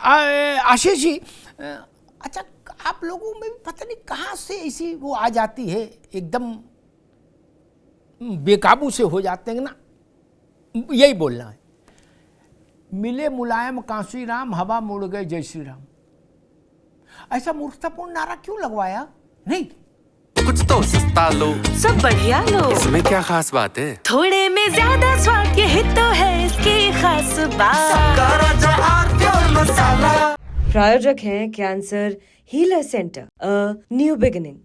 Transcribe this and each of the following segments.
आशीष जी, अच्छा आप लोगों में भी पता नहीं कहाँ से ऐसी वो आ जाती है, एकदम बेकाबू से हो जाते हैं ना, यही बोलना है। मिले मुलायम कांसी राम, हवा मुड़ गए जय श्री राम। ऐसा मूर्खतापूर्ण नारा क्यों लगवाया? नहीं, कुछ तो सस्ता लो, सब बढ़िया लो, इसमें क्या खास बात है? थोड़े में ज्यादा स्वाद, यही तो है इसकी खास बात। प्रायोजक हैं cancer healer centre, a new beginning.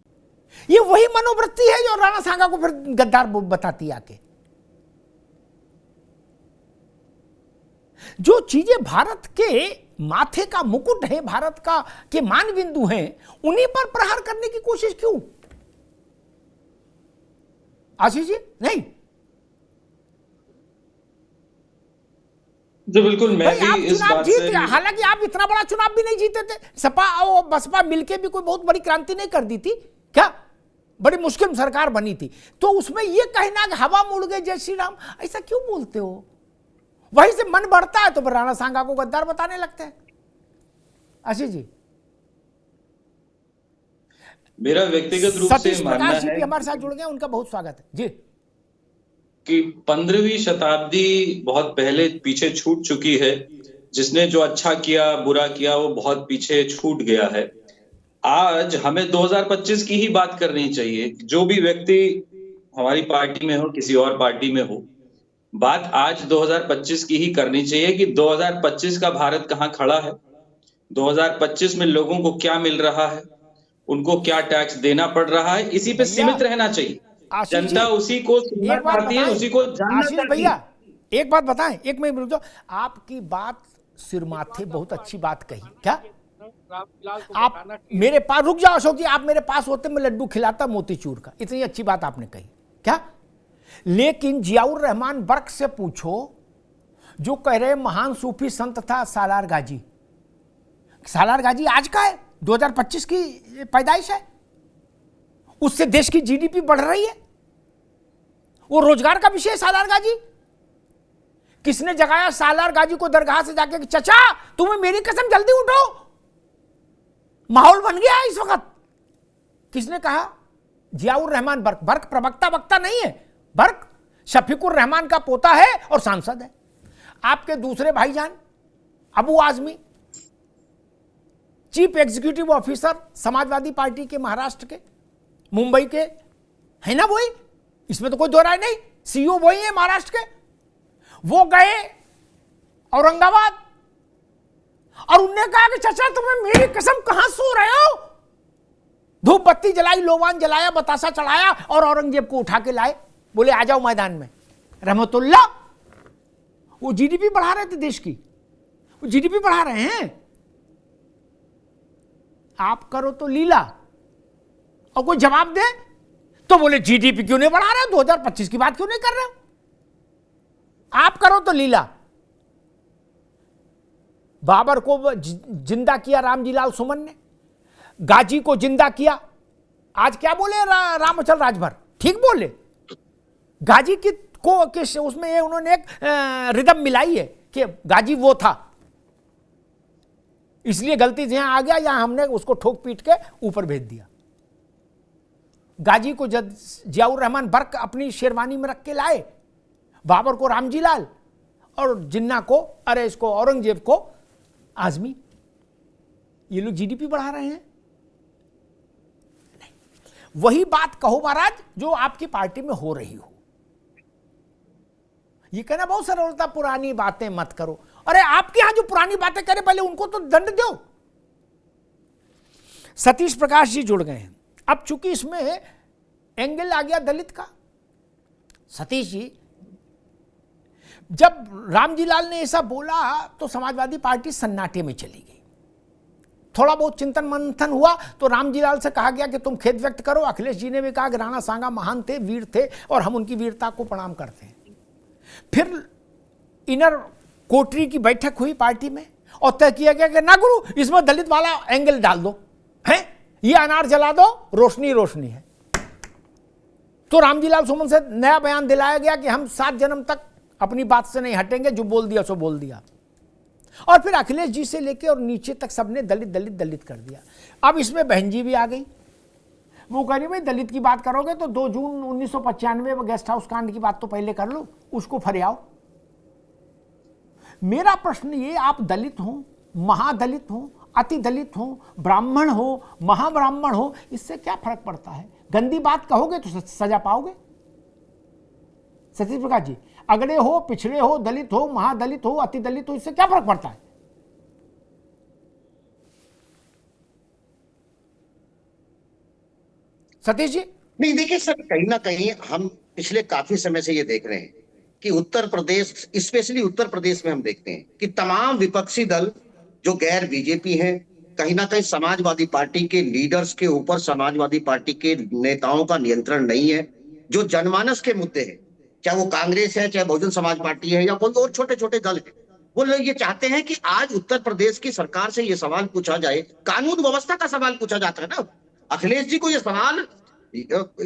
ये वही मनोवृत्ति है जो राणा सांगा को फिर गद्दार बताती आके। जो चीजें भारत के माथे का मुकुट है, भारत का के मान बिंदु हैं, उन्हीं पर प्रहार करने की कोशिश क्यों? आशीष जी, नहीं जी बिल्कुल, मैं भी इस बात से, हालांकि आप इतना बड़ा चुनाव भी नहीं जीते थे, सपा और बसपा मिलके भी कोई बहुत बड़ी क्रांति नहीं कर दी थी क्या? बड़ी मुश्किल सरकार बनी थी, तो उसमें ये कहना कि हवा मुड़ गए जय श्री राम, ऐसा क्यों बोलते हो? वहीं से मन बढ़ता है तो फिर राणा सांगा को गद्दार बताने लगते हैं। आशीष जी, मेरा व्यक्तिगत रूप से मानना है भी हमारे साथ जुड़ गए, उनका बहुत स्वागत है जी। कि 15वीं शताब्दी बहुत पहले पीछे छूट चुकी है। जिसने जो अच्छा किया बुरा किया वो बहुत पीछे छूट गया है। आज हमें 2025 की ही बात करनी चाहिए। जो भी व्यक्ति हमारी पार्टी में हो, किसी और पार्टी में हो, बात आज 2025 की ही करनी चाहिए कि 2025 का भारत कहाँ खड़ा है, 2025 में लोगों को क्या मिल रहा है, उनको क्या टैक्स देना पड़ रहा है, इसी पे सीमित रहना चाहिए। जनता उसी को सुनना चाहती है, उसी को जानना चाहती है। भैया एक बात बताएं, एक मिनट रुक जाओ। आपकी बात सिर माथे बहुत अच्छी बात कही। क्या आप मेरे पास, रुक जाओ अशोक जी, आप मेरे पास होते मैं लड्डू खिलाता मोतीचूर का, इतनी अच्छी बात आपने कही। क्या लेकिन जियाउर रहमान बर्क से पूछो, जो कह रहे महान सूफी संत था सालार गाजी। सालार गाजी आज का है, 2025 की पैदाइश है, उससे देश की जीडीपी बढ़ रही है, वो रोजगार का विषय है सालार गाजी। किसने जगाया सालार गाजी को दरगाह से जाके कि चचा तुम्हें मेरी कसम जल्दी उठो, माहौल बन गया है इस वक्त? किसने कहा? जियाउर रहमान बर्क। बर्क प्रवक्ता वक्ता नहीं है, बर्क शफीकुर रहमान का पोता है और सांसद है। आपके दूसरे भाईजान Abu Azmi, chief executive officer Samajwadi party के महाराष्ट्र के, मुंबई के, है ना वही, इसमें तो कोई दो राय नहीं, सीईओ वही है महाराष्ट्र के। वो गए औरंगाबाद और उन्होंने कहा कि चाचा तुम्हें मेरी कसम कहां सो रहे हो? धूप बत्ती जलाई, लोबान जलाया, बतासा चढ़ाया और औरंगजेब को उठा के लाए, बोले आ जाओ मैदान में। रहमतुल्लाह, वो जीडीपी बढ़ा रहे थे देश की, वो जीडीपी बढ़ा रहे हैं। आप करो तो लीला और कोई जवाब दे तो बोले जीडीपी क्यों नहीं बढ़ा रहे, 2025 की बात क्यों नहीं कर रहे हो? आप करो तो लीला। बाबर को जिंदा किया रामजीलाल सुमन ने, गाजी को जिंदा किया। आज क्या बोले रामचल राजभर, ठीक बोले। गाजी की को उसमें ये उन्होंने एक रिदम मिलाई है कि गाजी वो था, इसलिए गलती से यहां आ गया, या हमने उसको ठोक पीट के ऊपर भेज दिया। गाजी को जियाउर रहमान बर्क अपनी शेरवानी में रख के लाए, बाबर को रामजीलाल और जिन्ना को, अरे इसको औरंगजेब को आजमी। ये लोग जीडीपी बढ़ा रहे हैं? नहीं। वही बात कहो महाराज जो आपकी पार्टी में हो रही हो। ये कहना बहुत सरल होता, पुरानी बातें मत करो। अरे आपके यहां जो पुरानी बातें करे पहले उनको तो दंड दो। सतीश प्रकाश जी जुड़ गए हैं। अब चूंकि इसमें एंगल आ गया दलित का, सतीश जी, जब रामजीलाल ने ऐसा बोला तो समाजवादी पार्टी सन्नाटे में चली गई। थोड़ा बहुत चिंतन मंथन हुआ तो रामजीलाल से कहा गया कि तुम खेद व्यक्त करो। अखिलेश जी ने भी कहा कि राणा सांगा महान थे, वीर थे और हम उनकी वीरता को प्रणाम करते हैं। फिर इनर कोटरी की बैठक हुई पार्टी में और तय किया गया कि ना गुरु, इसमें दलित वाला एंगल डाल दो, हैं ये अनार जला दो, रोशनी रोशनी है। तो रामजीलाल सुमन से नया बयान दिलाया गया कि हम 7 जन्म तक अपनी बात से नहीं हटेंगे, जो बोल दिया सो बोल दिया। और फिर अखिलेश जी से लेके और नीचे तक सबने दलित दलित दलित कर दिया। अब इसमें बहन जी भी आ गई, वो कह रही भाई दलित की बात करोगे तो 2 जून 1995 में गेस्ट हाउस कांड की बात तो पहले कर लो, उसको फरियाओ। मेरा प्रश्न ये, आप दलित हो, महादलित हो, अति दलित हो, ब्राह्मण हो, महाब्राह्मण हो, इससे क्या फर्क पड़ता है? गंदी बात कहोगे तो सजा पाओगे। सतीश प्रकाश जी, अगड़े हो, पिछड़े हो, दलित हो, महादलित हो, अति दलित हो, इससे क्या फर्क पड़ता है? सतीश जी। नहीं, देखिए सर, कहीं ना कहीं हम पिछले काफी समय से ये देख रहे हैं कि उत्तर प्रदेश, स्पेशली उत्तर प्रदेश में हम देखते हैं कि तमाम विपक्षी दल जो गैर बीजेपी हैं, कहीं ना कहीं समाजवादी पार्टी के लीडर्स के ऊपर समाजवादी पार्टी के नेताओं का नियंत्रण नहीं है। जो जनमानस के मुद्दे हैं, चाहे वो कांग्रेस है, चाहे बहुजन समाज पार्टी है, या कोई और छोटे छोटे दल है, वो लोग ये चाहते हैं कि आज उत्तर प्रदेश की सरकार से ये सवाल पूछा जाए, कानून व्यवस्था का सवाल पूछा जाता है ना। अखिलेश जी को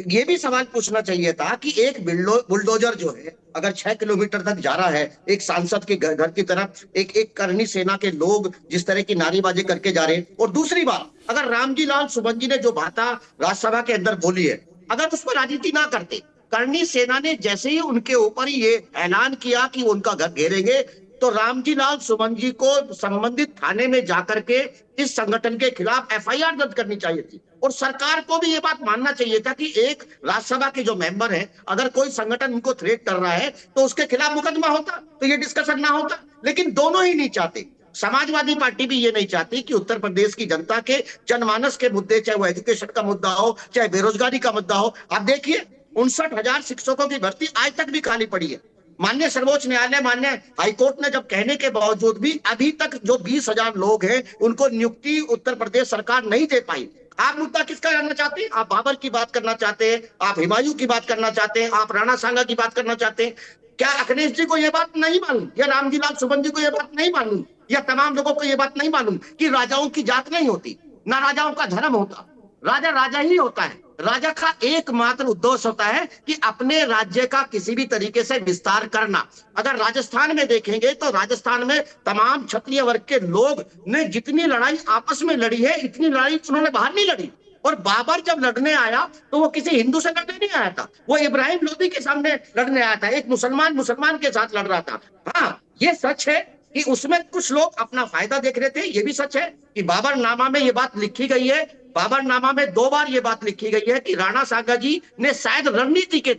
ये भी सवाल पूछना चाहिए था कि एक बुलडोजर जो है अगर 6 किलोमीटर तक जा रहा है, एक सांसद के घर की तरफ एक करनी सेना के लोग जिस तरह की नारेबाजी करके जा रहे हैं, और दूसरी बात, अगर रामजी लाल सुमन जी ने जो बातें राज्यसभा के अंदर बोली है, अगर उस पर राजनीति ना करते, करनी सेना ने जैसे ही उनके ऊपर ये ऐलान किया कि वो उनका घर घेरेंगे, तो रामजी लाल सुमन जी को संबंधित थाने में जाकर के इस संगठन के खिलाफ एफआईआर दर्ज करनी चाहिए थी। और सरकार को भी ये बात मानना चाहिए था कि एक राज्यसभा के जो मेंबर हैं, अगर कोई संगठन उनको थ्रेट कर रहा है तो उसके खिलाफ मुकदमा होता, तो ये डिस्कशन ना होता। लेकिन दोनों ही नहीं चाहते। समाजवादी पार्टी भी ये नहीं चाहती कि उत्तर प्रदेश की जनता के जनमानस के मुद्दे, चाहे वो एजुकेशन का मुद्दा हो, चाहे बेरोजगारी का मुद्दा हो। आप देखिए 59,000 शिक्षकों की भर्ती आज तक भी खाली पड़ी है। माननीय सर्वोच्च न्यायालय, माननीय हाईकोर्ट ने जब कहने के बावजूद भी अभी तक जो 20,000 लोग हैं उनको नियुक्ति उत्तर प्रदेश सरकार नहीं दे पाई। आप मुद्दा किसका करना चाहते हैं? आप बाबर की बात करना चाहते हैं, आप हुमायूं की बात करना चाहते हैं, आप राणा सांगा की बात करना चाहते हैं। क्या अखिलेश जी को यह बात नहीं मालूम, या रामजी लाल सुमन जी को यह बात नहीं मालूम, या तमाम लोगों को यह बात नहीं मालूम कि राजाओं की जात नहीं होती, ना राजाओं का धर्म होता, राजा राजा ही होता है। राजा का एकमात्र उद्देश्य होता है कि अपने राज्य का किसी भी तरीके से विस्तार करना। अगर राजस्थान में देखेंगे तो राजस्थान में तमाम क्षत्रिय वर्ग के लोग ने जितनी लड़ाई आपस में लड़ी है, इतनी लड़ाई उन्होंने बाहर नहीं लड़ी। और बाबर जब लड़ने आया तो वो किसी हिंदू से लड़ने नहीं आया था, वो इब्राहिम लोदी के सामने लड़ने आया था, एक मुसलमान के साथ लड़ रहा था। हाँ, ये सच है कि उसमें कुछ लोग अपना फायदा देख रहे थे। ये भी सच है कि बाबरनामा में ये बात लिखी गई है, बाबरनामा में 2 बार ये बात लिखी गई है कि राणा सांगा जी ने शायद रणनीति के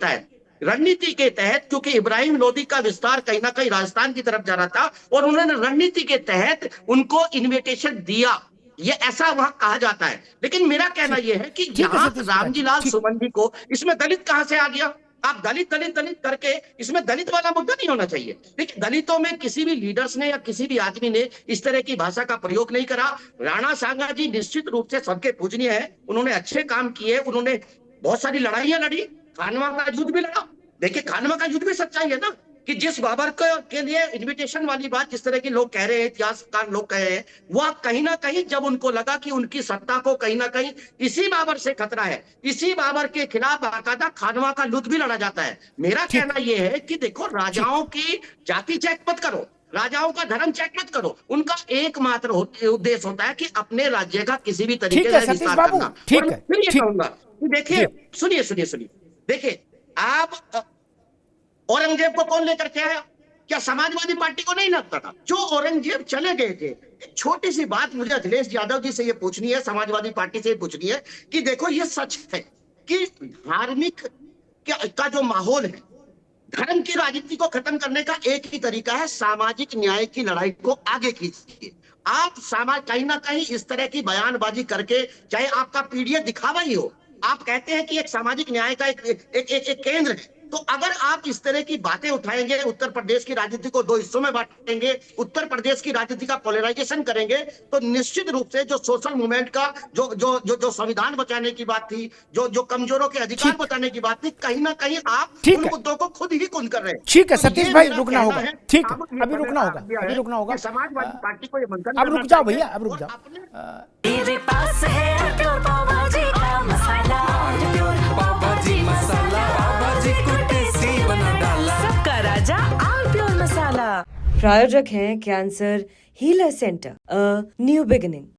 तहत, क्योंकि इब्राहिम लोदी का विस्तार कहीं ना कहीं राजस्थान की तरफ जा रहा था और उन्होंने रणनीति के तहत उनको इन्विटेशन दिया, ये ऐसा वहां कहा जाता है। लेकिन मेरा कहना यह है कि यहाँ रामजी लाल सुमन जी को इसमें दलित कहां से आ गया? आप दलित दलित दलित करके इसमें दलित वाला मुद्दा नहीं होना चाहिए। देखिए, दलितों में किसी भी लीडर्स ने या किसी भी आदमी ने इस तरह की भाषा का प्रयोग नहीं करा। राणा सांगा जी निश्चित रूप से सबके पूजनीय है, उन्होंने अच्छे काम किए, उन्होंने बहुत सारी लड़ाइयां लड़ी, खानवा का युद्ध भी लड़ा। देखिए, खानवा का युद्ध भी सच्चाई है ना कि जिस बाबर के लिए इन्विटेशन वाली बात जिस तरह के लोग कह रहे हैं, इतिहासकार लोग कह रहे हैं, वह कहीं ना कहीं जब उनको लगा कि उनकी सत्ता को कहीं ना कहीं इसी बाबर से खतरा है, इसी बाबर के खिलाफ बाकायदा खानवा का युद्ध भी लड़ा जाता है। मेरा कहना यह है कि देखो, राजाओं की जाति चेक मत करो, राजाओं का धर्म चेक मत करो, उनका एकमात्र उद्देश्य होता है कि अपने राज्य का किसी भी तरीके से विस्तार करना। फिर ये कहूंगा, देखिए, सुनिए, देखिए, आप औरंगजेब को कौन लेकर के आया? क्या समाजवादी पार्टी को नहीं लगता था? जो औरंगजेब चले गए थे। एक छोटी सी बात मुझे अखिलेश यादव जी से ये पूछनी है, समाजवादी पार्टी से ये पूछनी है कि देखो, ये सच है कि धार्मिक का जो माहौल है, धर्म की राजनीति को खत्म करने का एक ही तरीका है, सामाजिक न्याय की लड़ाई को आगे खींचिए। आप कहीं ना कहीं इस तरह की बयानबाजी करके, चाहे आपका पीडीए दिखावा ही हो, आप कहते हैं कि एक सामाजिक न्याय का एक केंद्र है, तो अगर आप इस तरह की बातें उठाएंगे, उत्तर प्रदेश की राजनीति को 2 हिस्सों में बांटेंगे, उत्तर प्रदेश की राजनीति का पोलराइजेशन करेंगे, तो निश्चित रूप से जो सोशल मूवमेंट का जो संविधान बचाने की बात थी, जो कमजोरों के अधिकार बचाने की बात थी, कहीं ना कहीं आप उन मुद्दों को खुद ही कुंद कर रहे हैं। ठीक है सतीश भाई, रुकना होगा। ठीक है, अभी रुकना होगा। समाजवादी पार्टी को ये मंथन, अब रुक जाओ भैया, अब रुक जाओ। मेरे पास है प्योर पाव भाजी का मसाला, सबका राजा आल प्योर मसाला। प्रायोजक हैं cancer Healer Center, a new beginning.